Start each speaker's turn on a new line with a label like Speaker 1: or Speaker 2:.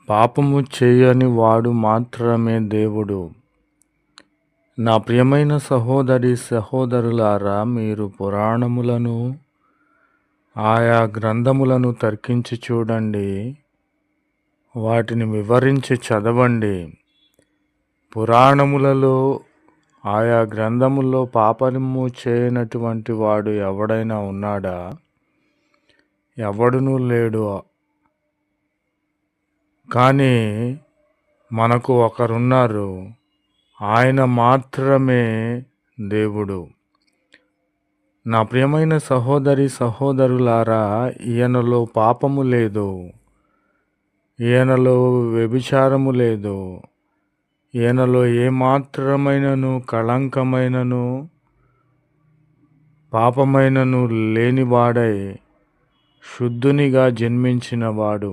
Speaker 1: పాపము చేయని వాడు మాత్రమే దేవుడు. నా ప్రియమైన సహోదరి సహోదరులారా, మీరు పురాణములను ఆయా గ్రంథములను తర్కించి చూడండి, వాటిని వివరించి చదవండి. పురాణములలో ఆయా గ్రంథముల్లో పాపము చేయనటువంటి వాడు ఎవడైనా ఉన్నాడా? ఎవడునూ లేడు. కానీ మనకు ఒకరున్నారు, ఆయన మాత్రమే దేవుడు. నా ప్రియమైన సహోదరి సహోదరులారా, ఈయనలో పాపము లేదు, ఈయనలో వ్యభిచారము లేదు, ఈయనలో ఏమాత్రమైనను కళంకమైనను పాపమైనను లేనివాడై శుద్ధునిగా జన్మించినవాడు.